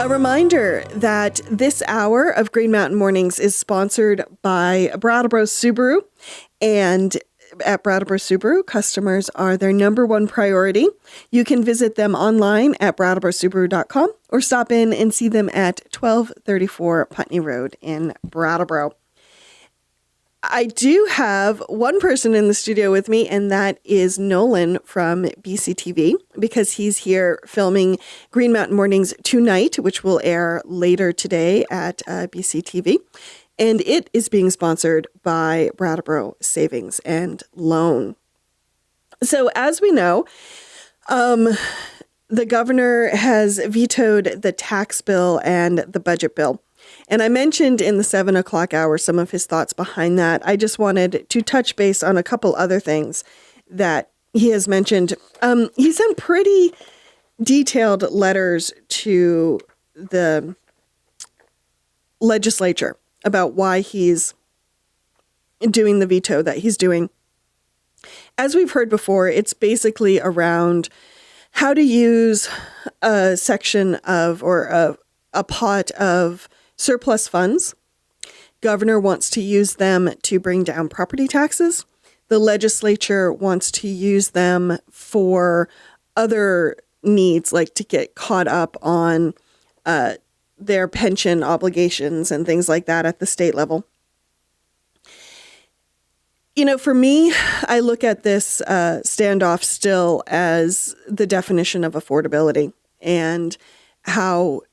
A reminder that this hour of Green Mountain Mornings is sponsored by Brattleboro Subaru. And at Brattleboro Subaru, customers are their number one priority. You can visit them online at brattleborosubaru.com or stop in and see them at 1234 Putney Road in Brattleboro. I do have one person in the studio with me, and that is Nolan from BCTV, because he's here filming Green Mountain Mornings tonight, which will air later today at BCTV. And it is being sponsored by Brattleboro Savings and Loan. So as we know, the governor has vetoed the tax bill and the budget bill. And I mentioned in the 7 o'clock hour some of his thoughts behind that. I just wanted to touch base on a couple other things that he has mentioned. He sent pretty detailed letters to the legislature about why he's doing the veto that he's doing. As we've heard before, it's basically around how to use a section of or a pot of surplus funds. Governor wants to use them to bring down property taxes. The legislature wants to use them for other needs, like to get caught up on their pension obligations and things like that at the state level. You know, for me, I look at this standoff still as the definition of affordability and how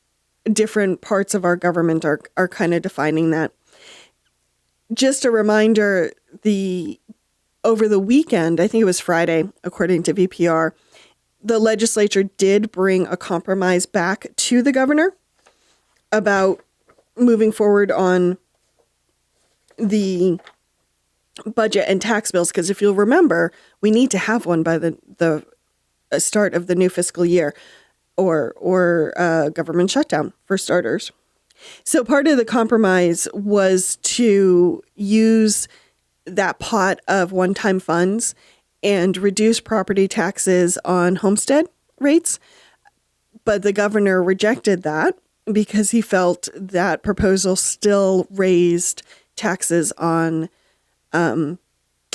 different parts of our government are kind of defining that. Just a reminder, over the weekend, I think it was Friday, according to VPR, the legislature did bring a compromise back to the governor about moving forward on the budget and tax bills, because if you'll remember, we need to have one by the start of the new fiscal year, or government shutdown, for starters. So part of the compromise was to use that pot of one-time funds and reduce property taxes on homestead rates. But the governor rejected that because he felt that proposal still raised taxes on the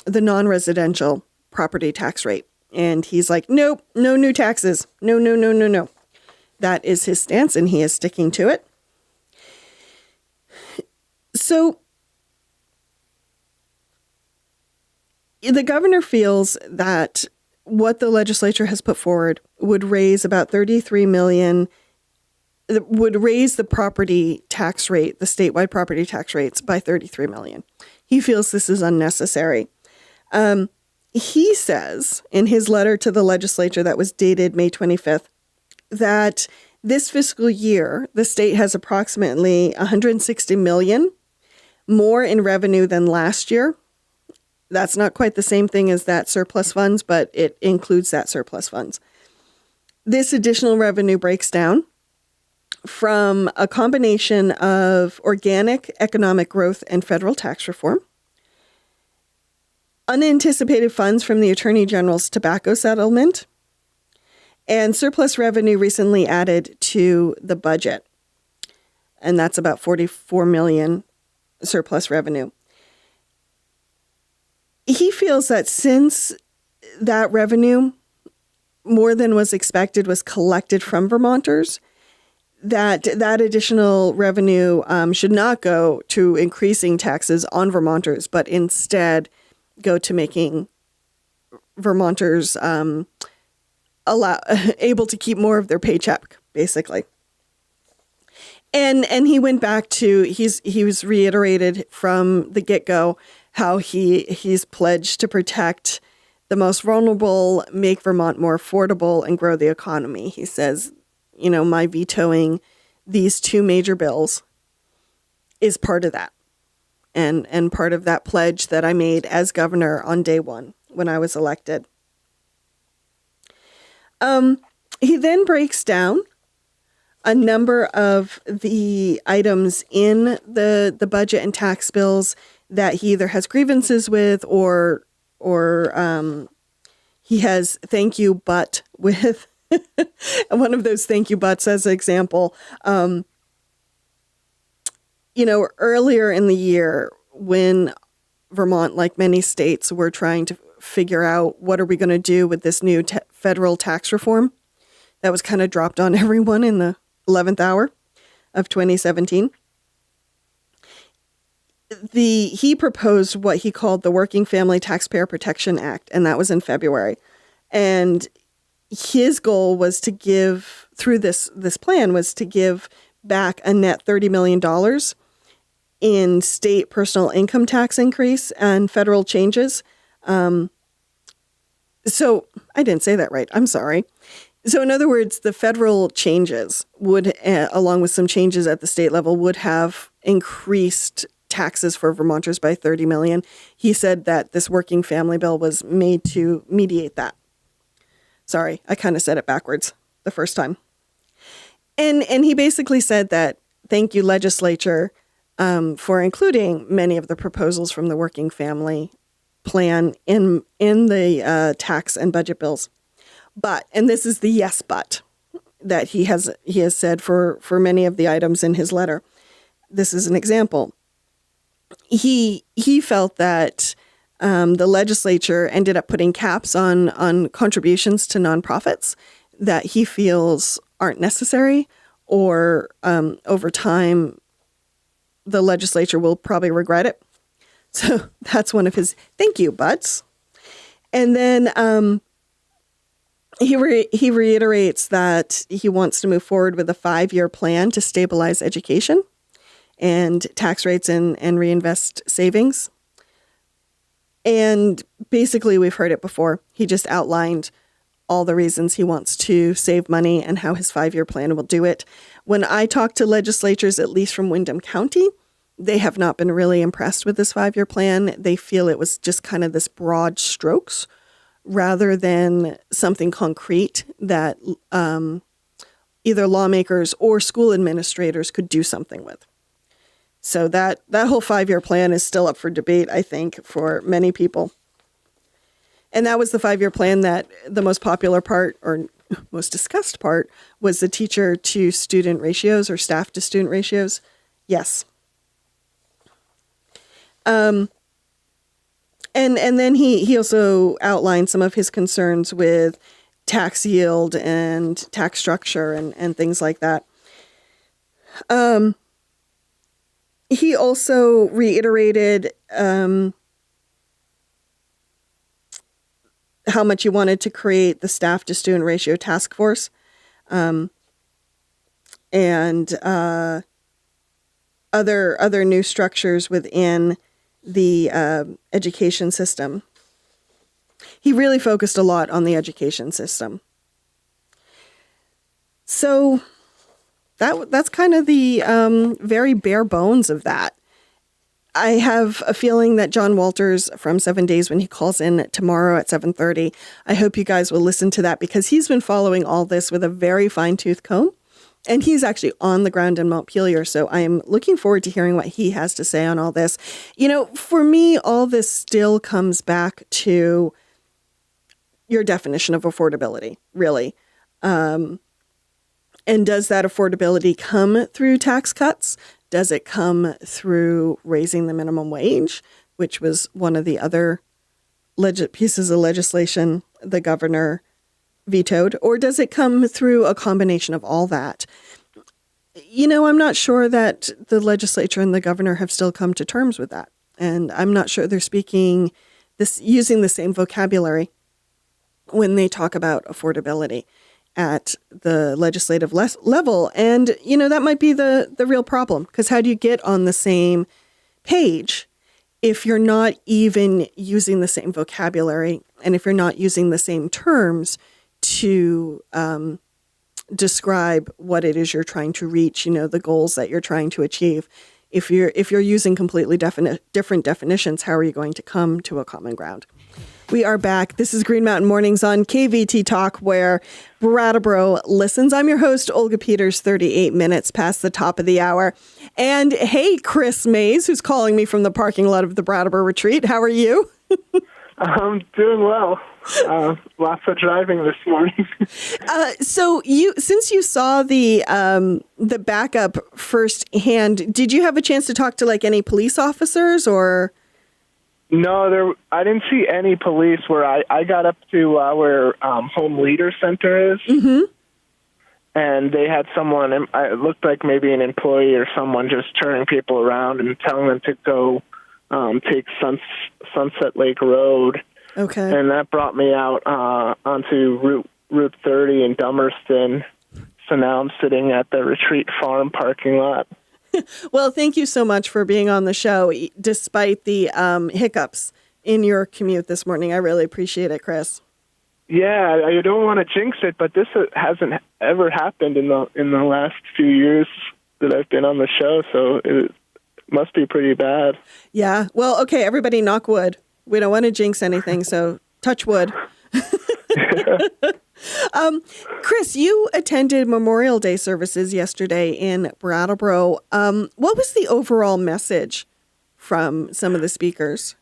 non-residential property tax rate. And he's like, nope, no new taxes. No. That is his stance, and he is sticking to it. So the governor feels that what the legislature has put forward would raise about $33 million, would raise the property tax rate, the statewide property tax rates, by $33 million. He feels this is unnecessary. He says in his letter to the legislature that was dated May 25th that this fiscal year, the state has approximately $160 million more in revenue than last year. That's not quite the same thing as that surplus funds, but it includes that surplus funds. This additional revenue breaks down from a combination of organic economic growth and federal tax reform, unanticipated funds from the Attorney General's tobacco settlement, and surplus revenue recently added to the budget. And that's about $44 million surplus revenue. He feels that since that revenue, more than was expected, was collected from Vermonters, that additional revenue should not go to increasing taxes on Vermonters, but instead go to making Vermonters able to keep more of their paycheck, basically. And he went back to, he was reiterated from the get-go how he's pledged to protect the most vulnerable, make Vermont more affordable, and grow the economy. He says, you know, my vetoing these two major bills is part of that. And part of that pledge that I made as governor on day one when I was elected. He then breaks down a number of the items in the budget and tax bills that he either has grievances with or he has thank you but with One of those thank you butts as an example. Earlier in the year when Vermont, like many states, were trying to figure out what are we going to do with this new federal tax reform that was kind of dropped on everyone in the 11th hour of 2017. He proposed what he called the Working Family Taxpayer Protection Act, and that was in February. And his goal was to give, through this plan, was to give back a net $30 million in state personal income tax increase and federal changes. So I didn't say that right. I'm sorry. So in other words, the federal changes would, along with some changes at the state level, would have increased taxes for Vermonters by $30 million. He said that this working family bill was made to mediate that. Sorry, I kind of said it backwards the first time. And he basically said that, thank you, legislature, for including many of the proposals from the working family plan in the tax and budget bills. But, and this is the yes but that he has said for many of the items in his letter. This is an example. He felt that the legislature ended up putting caps on contributions to nonprofits that he feels aren't necessary, or over time the legislature will probably regret it. So that's one of his thank you buts. And then he reiterates that he wants to move forward with a 5-year plan to stabilize education and tax rates and reinvest savings. And basically, we've heard it before. He just outlined all the reasons he wants to save money and how his 5-year plan will do it. When I talk to legislatures, at least from Windham County, they have not been really impressed with this 5-year plan. They feel it was just kind of this broad strokes rather than something concrete that either lawmakers or school administrators could do something with. So that whole 5-year plan is still up for debate, I think, for many people. And that was the 5-year plan that the most popular part or most discussed part was the teacher to student ratios or staff to student ratios. Yes. And then he also outlined some of his concerns with tax yield and tax structure and things like that. He also reiterated how much he wanted to create the staff to student ratio task force, and other new structures within the education system. He really focused a lot on the education system. So that's kind of the very bare bones of that. I have a feeling that John Walters from 7 Days, when he calls in tomorrow at 7:30, I hope you guys will listen to that because he's been following all this with a very fine-tooth comb. And he's actually on the ground in Montpelier, so I am looking forward to hearing what he has to say on all this. You know, for me, all this still comes back to your definition of affordability, really. And does that affordability come through tax cuts? Does it come through raising the minimum wage, which was one of the other pieces of legislation the governor vetoed, or does it come through a combination of all that? You know, I'm not sure that the legislature and the governor have still come to terms with that. And I'm not sure they're using the same vocabulary when they talk about affordability at the legislative level. And, you know, that might be the real problem, because how do you get on the same page if you're not even using the same vocabulary and if you're not using the same terms to describe what it is you're trying to reach, you know, the goals that you're trying to achieve. If you're using completely different definitions, how are you going to come to a common ground? We are back. This is Green Mountain Mornings on KVT Talk, where Brattleboro listens. I'm your host, Olga Peters, 38 minutes past the top of the hour. And hey, Chris Mays, who's calling me from the parking lot of the Brattleboro Retreat. How are you? I'm doing well. Lots of driving this morning. So since you saw the backup firsthand, did you have a chance to talk to like any police officers or? No, I didn't see any police. Where I got up to where Home Leader Center is, and they had someone. It looked like maybe an employee or someone just turning people around and telling them to go take Sunset Lake Road. Okay. And that brought me out onto Route 30 in Dummerston. So now I'm sitting at the Retreat Farm parking lot. Well, thank you so much for being on the show, despite the hiccups in your commute this morning. I really appreciate it, Chris. Yeah, I don't want to jinx it, but this hasn't ever happened in the last few years that I've been on the show, so it must be pretty bad. Yeah. Well, okay, everybody knock wood. We don't want to jinx anything, so touch wood. Chris, you attended Memorial Day services yesterday in Brattleboro. What was the overall message from some of the speakers?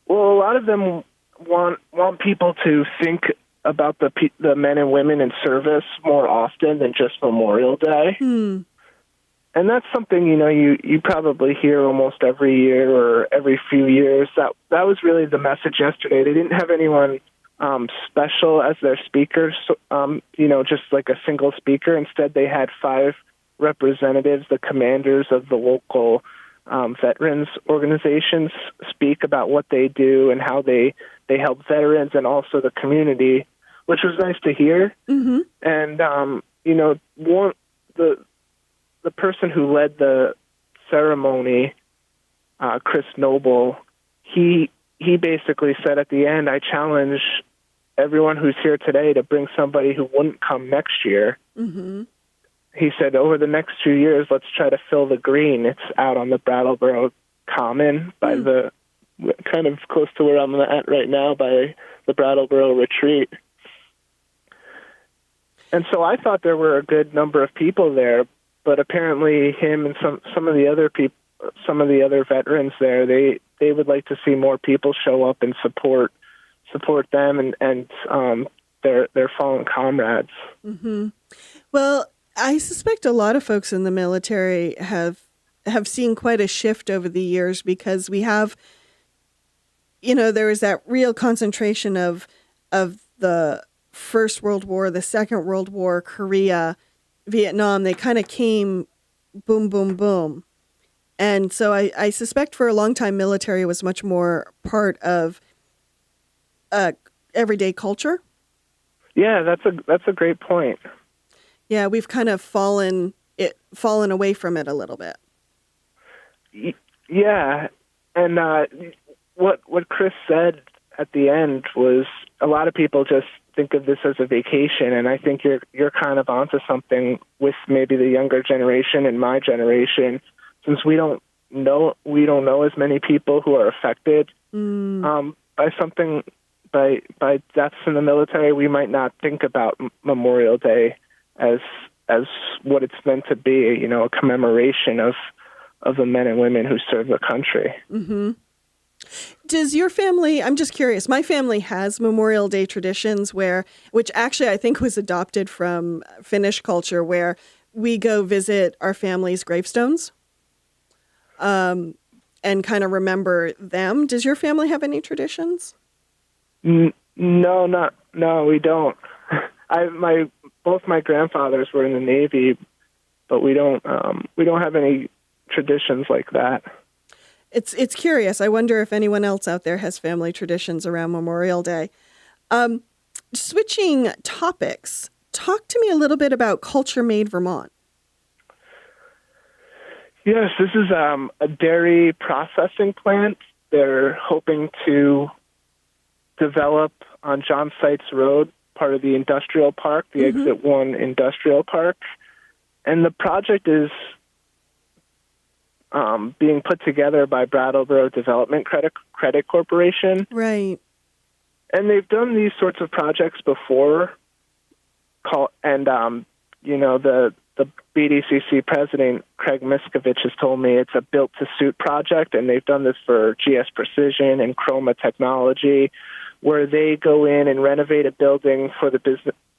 Well, a lot of them want people to think about the men and women in service more often than just Memorial Day. And that's something, you probably hear almost every year or every few years. That was really the message yesterday. They didn't have anyone special as their speakers, just like a single speaker. Instead, they had 5 representatives, the commanders of the local veterans organizations, speak about what they do and how they help veterans and also the community, which was nice to hear. And, the person who led the ceremony, Chris Noble, he basically said at the end, I challenge everyone who's here today to bring somebody who wouldn't come next year. He said, over the next 2 years, let's try to fill the green. It's out on the Brattleboro Common by the kind of close to where I'm at right now by the Brattleboro Retreat. And so I thought there were a good number of people there, but apparently him and some of the other people, some of the other veterans there, they would like to see more people show up and support them and their fallen comrades. Well, I suspect a lot of folks in the military have seen quite a shift over the years because we have, there was that real concentration of the First World War, the Second World War, Korea, Vietnam. They kind of came boom, boom, boom. And so I suspect for a long time, military was much more part of everyday culture. Yeah, that's a great point. Yeah, we've kind of fallen away from it a little bit. Yeah, and what Chris said at the end was a lot of people just think of this as a vacation, and I think you're kind of onto something with maybe the younger generation and my generation, since we don't know as many people who are affected by something by deaths in the military. We might not think about Memorial Day as what it's meant to be, a commemoration of the men and women who serve the country. Does your family, I'm just curious, my family has Memorial Day traditions which actually I think was adopted from Finnish culture, where we go visit our family's gravestones and kind of remember them. Does your family have any traditions? No, we don't. Both my grandfathers were in the Navy, but we don't have any traditions like that. It's curious. I wonder if anyone else out there has family traditions around Memorial Day. Switching topics, talk to me a little bit about Culture Made Vermont. Yes, this is a dairy processing plant. They're hoping to develop on John Sites Road, part of the industrial park, the Exit 1 industrial park. And the project is being put together by Brattleboro Development Credit Corporation. Right. And they've done these sorts of projects before. The the BDCC president, Craig Miskovich, has told me it's a built-to-suit project, and they've done this for GS Precision and Chroma Technology, where they go in and renovate a building for the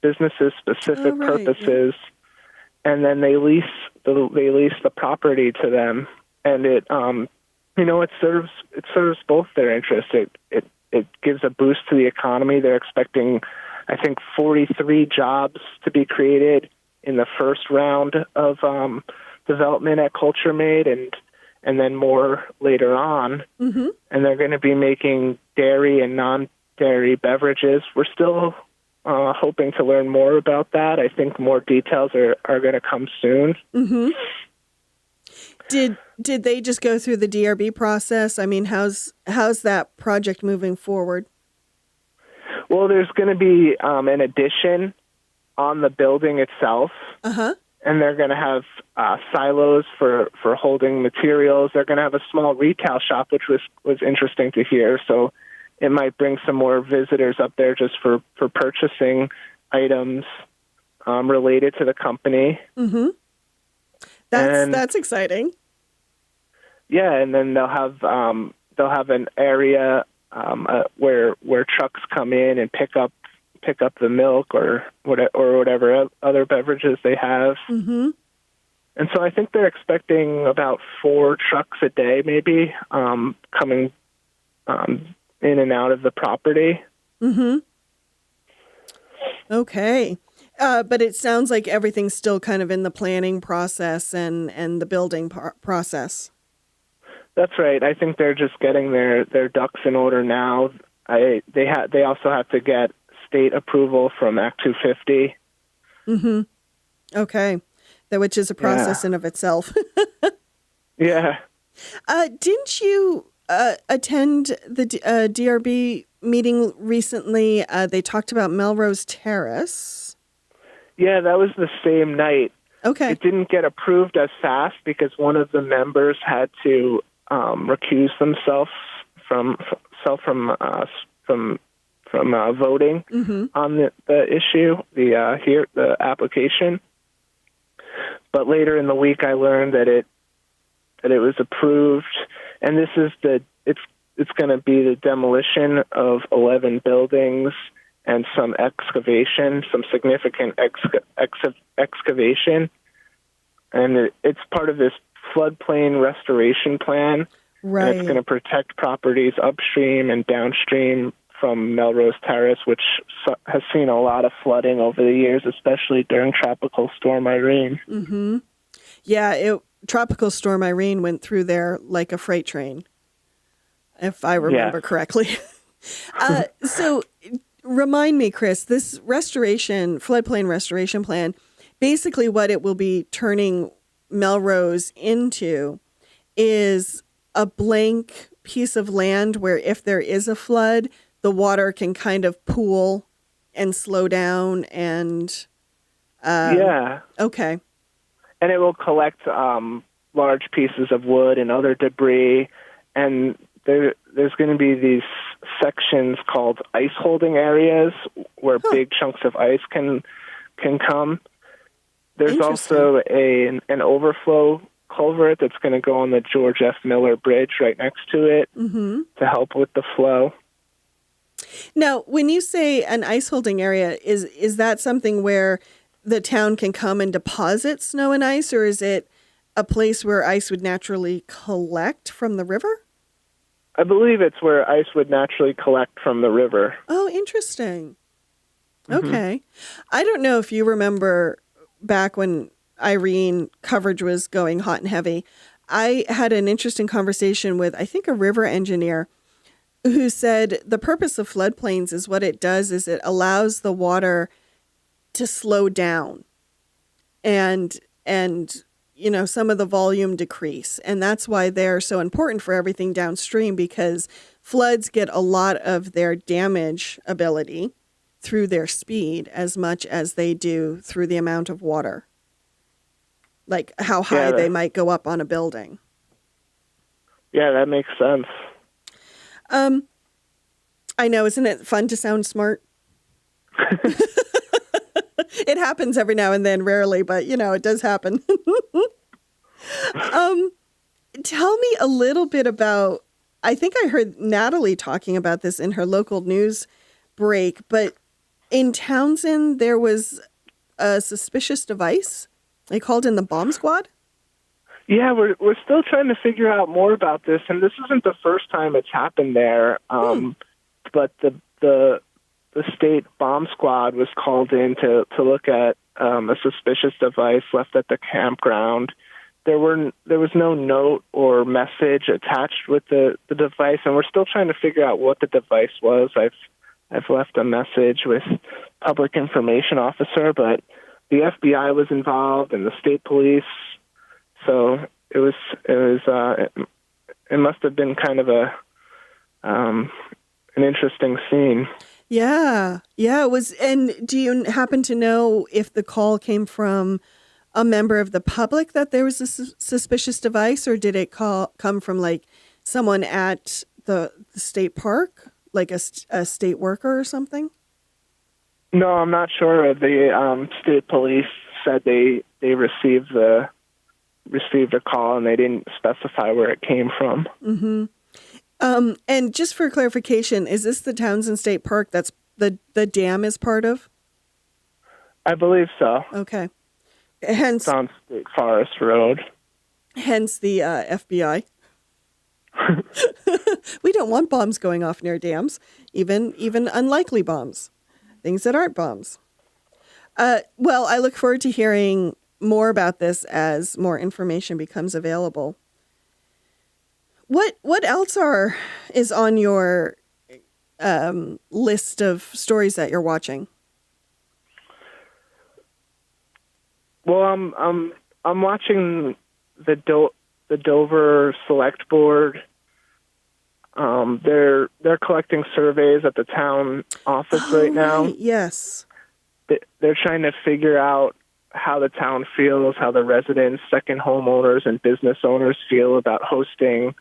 business's specific purposes, and then they lease the property to them, and it serves both their interests. It gives a boost to the economy. They're expecting, I think, 43 jobs to be created in the first round of development at Culture Made, and then more later on. Mm-hmm. And they're going to be making dairy and non-dairy beverages. We're still hoping to learn more about that. I think more details are going to come soon. Mm-hmm. Did they just go through the DRB process? I mean, how's that project moving forward? Well, there's going to be an addition on the building itself, and they're going to have silos for holding materials. They're going to have a small retail shop, which was interesting to hear. So it might bring some more visitors up there just for purchasing items related to the company. Mm-hmm. That's exciting. Yeah, and then they'll have an area where trucks come in and pick up the milk or whatever other beverages they have. Mm-hmm. And so I think they're expecting about 4 trucks a day, maybe, coming in and out of the property. Mm-hmm. Okay. But it sounds like everything's still kind of in the planning process and the building process. That's right. I think they're just getting their ducks in order now. They also have to get state approval from Act 250. Mm-hmm. Okay. Which is a process in of itself. Yeah. Didn't you attend the DRB meeting recently? They talked about Melrose Terrace. Yeah, that was the same night. Okay. It didn't get approved as fast because one of the members had to recuse themselves from voting on the issue, the application. But later in the week, I learned that it was approved, and this is it's going to be the demolition of 11 buildings and some significant excavation, and it's part of this floodplain restoration plan. Right. And it's going to protect properties upstream and downstream from Melrose Terrace, which has seen a lot of flooding over the years, especially during Tropical Storm Irene. Mm-hmm. Yeah, Tropical Storm Irene went through there like a freight train, if I remember correctly. So remind me, Chris, this floodplain restoration plan, basically what it will be turning Melrose into is a blank piece of land where if there is a flood, the water can kind of pool and slow down and... Okay. And it will collect large pieces of wood and other debris, and there's going to be these sections called ice holding areas where big chunks of ice can come. There's also an overflow culvert that's going to go on the George F. Miller Bridge right next to it to help with the flow. Now, when you say an ice holding area, is that something where the town can come and deposit snow and ice, or is it a place where ice would naturally collect from the river? I believe it's where ice would naturally collect from the river. Oh, interesting. Okay. I don't know if you remember back when Irene coverage was going hot and heavy. I had an interesting conversation with, I think, a river engineer who said the purpose of floodplains is what it does is it allows the water to slow down and some of the volume decrease. And that's why they're so important for everything downstream, because floods get a lot of their damage ability through their speed as much as they do through the amount of water. Like how high they might go up on a building. Yeah, that makes sense. I know, isn't it fun to sound smart? It happens every now and then, rarely, but it does happen. Tell me a little bit about, I think I heard Natalie talking about this in her local news break, but in Townsend, there was a suspicious device. They called in the bomb squad. Yeah, we're still trying to figure out more about this, and this isn't the first time it's happened there. But the state bomb squad was called in to look at a suspicious device left at the campground. There was no note or message attached with the device, and we're still trying to figure out what the device was. I've left a message with public information officer, but the FBI was involved and the state police. So it must have been kind of an interesting scene. Yeah, it was. And do you happen to know if the call came from a member of the public that there was a suspicious device, or did it come from like someone at the state park, like a state worker or something? No, I'm not sure. The state police said they received a call and they didn't specify where it came from. Mm-hmm. And just for clarification, is this the Townsend State Park that's the dam is part of? I believe so. Okay. Hence, it's on State Forest Road. Hence the FBI. We don't want bombs going off near dams, even unlikely bombs, things that aren't bombs. Well, I look forward to hearing more about this as more information becomes available. What else is on your list of stories that you're watching? Well, I'm watching the Dover Select Board. They're collecting surveys at the town office right now. Right. Yes. They're trying to figure out how the town feels, how the residents, second homeowners, and business owners feel about hosting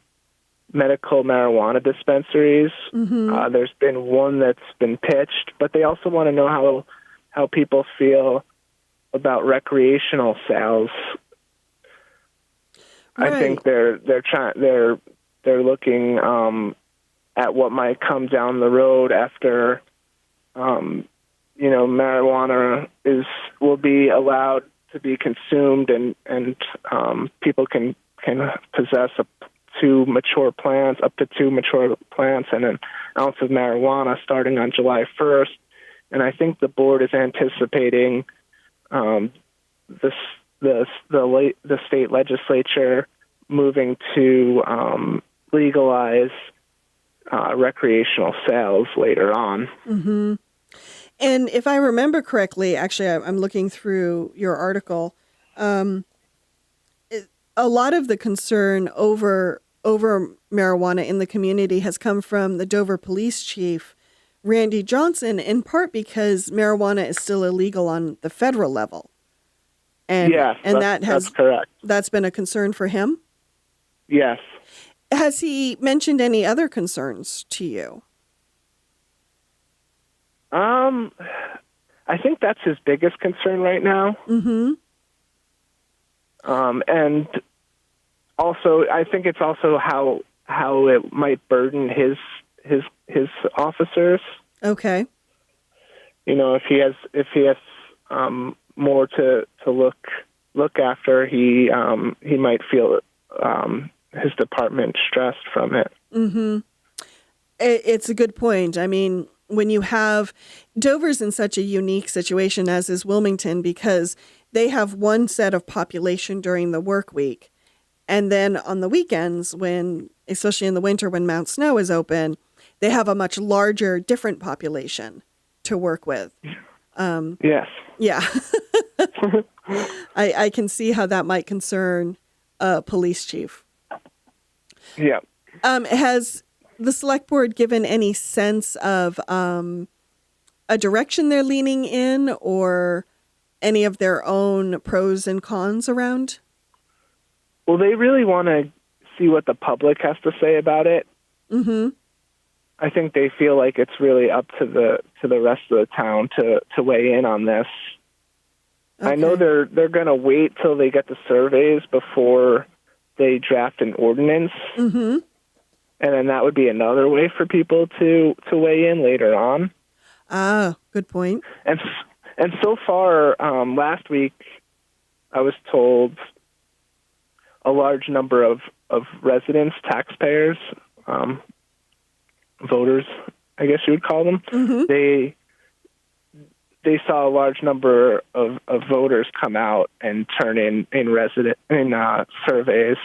medical marijuana dispensaries. Mm-hmm. There's been one that's been pitched, but they also want to know how people feel about recreational sales. Right. I think they're looking at what might come down the road after marijuana will be allowed to be consumed and people can possess up to two mature plants and an ounce of marijuana starting on July 1st. And I think the board is anticipating the state legislature moving to legalize recreational sales later on. Mm-hmm. And if I remember correctly, actually, I'm looking through your article. A lot of the concern over marijuana in the community has come from the Dover police chief, Randy Johnson, in part because marijuana is still illegal on the federal level. And, yes, that's correct. That's been a concern for him? Yes. Has he mentioned any other concerns to you? I think that's his biggest concern right now. Mm-hmm. And also, I think it's also how it might burden his officers. Okay. If he has more to look after, he might feel his department stressed from it. Mm-hmm. It's a good point. I mean, when you have Dover's in such a unique situation, as is Wilmington, because they have one set of population during the work week. And then on the weekends, especially in the winter, when Mount Snow is open, they have a much larger, different population to work with. Yes. Yeah. I can see how that might concern a police chief. Yeah. Has the select board given any sense of a direction they're leaning in, or any of their own pros and cons around? Well, they really want to see what the public has to say about it. Mm-hmm. I think they feel like it's really up to the rest of the town to weigh in on this. I know they're going to wait till they get the surveys before they draft an ordinance. Mm-hmm. And then that would be another way for people to weigh in later on. Ah, good point. And so far, last week, I was told a large number of residents, taxpayers, voters, I guess you would call them, they saw a large number of voters come out and turn in surveys.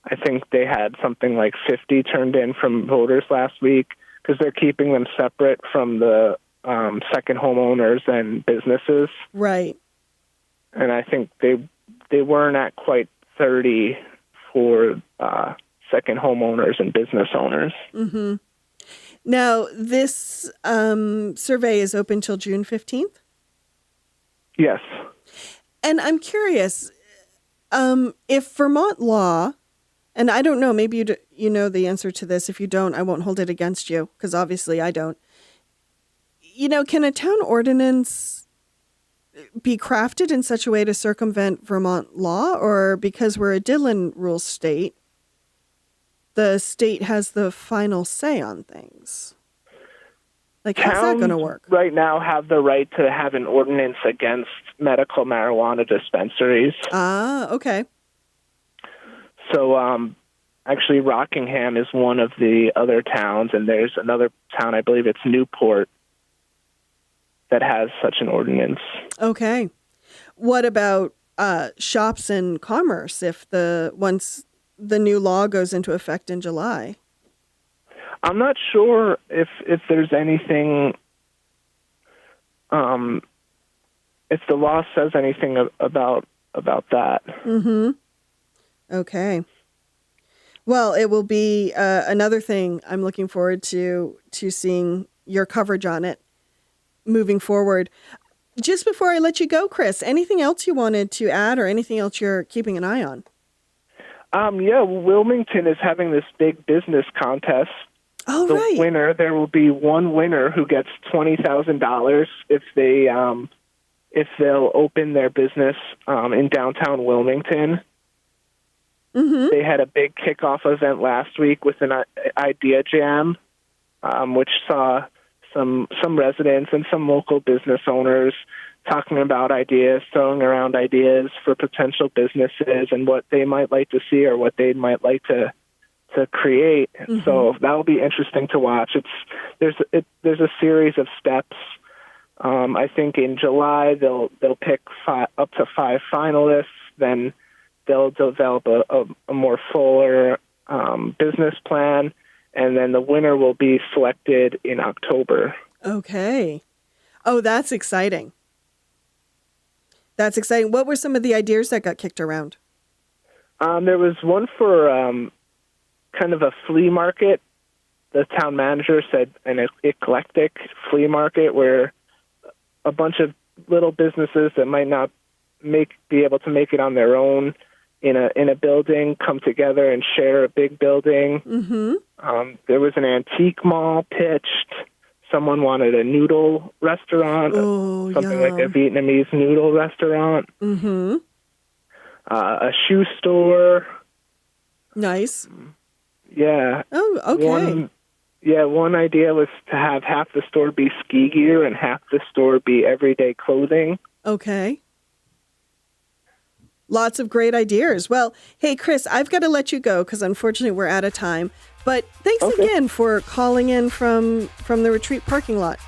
I think they had something like 50 turned in from voters last week because they're keeping them separate from the second homeowners and businesses. Right. And I think they weren't at quite 30 for second homeowners and business owners. Mm-hmm. Now, this survey is open till June 15th? Yes. And I'm curious, if Vermont law, and I don't know, maybe you know the answer to this. If you don't, I won't hold it against you, because obviously I don't. Can a town ordinance be crafted in such a way to circumvent Vermont law, or because we're a Dillon rule state, the state has the final say on things? Like, how's that going to work? Right now have the right to have an ordinance against medical marijuana dispensaries. Ah, okay. So actually Rockingham is one of the other towns, and there's another town, I believe it's Newport, that has such an ordinance. Okay. What about shops and commerce once the new law goes into effect in July? I'm not sure if there's anything, if the law says anything about that. Mm-hmm. Okay. Well, it will be another thing I'm looking forward to seeing your coverage on it moving forward. Just before I let you go, Chris, anything else you wanted to add or anything else you're keeping an eye on? Yeah, Wilmington is having this big business contest. Oh, the right. winner, there will be one winner who gets $20,000 if they'll open their business in downtown Wilmington. Mm-hmm. They had a big kickoff event last week with an idea jam, which saw some residents and some local business owners talking about ideas, throwing around ideas for potential businesses and what they might like to see or what they might like to create. Mm-hmm. So that will be interesting to watch. There's a series of steps. I think in July they'll pick up to 5 finalists. Then they'll develop a more fuller business plan, and then the winner will be selected in October. Okay. Oh, that's exciting. That's exciting. What were some of the ideas that got kicked around? There was one for kind of a flea market. The town manager said an eclectic flea market where a bunch of little businesses that might not be able to make it on their own in a building come together and share a big building. Mm-hmm. There was an antique mall pitched. Someone wanted a noodle restaurant, something like a Vietnamese noodle restaurant. Mm-hmm. A shoe store. Nice. Yeah. Oh, okay. One idea was to have half the store be ski gear and half the store be everyday clothing. Okay. Lots of great ideas. Well, hey, Chris, I've got to let you go because unfortunately we're out of time. But thanks again for calling in from the retreat parking lot.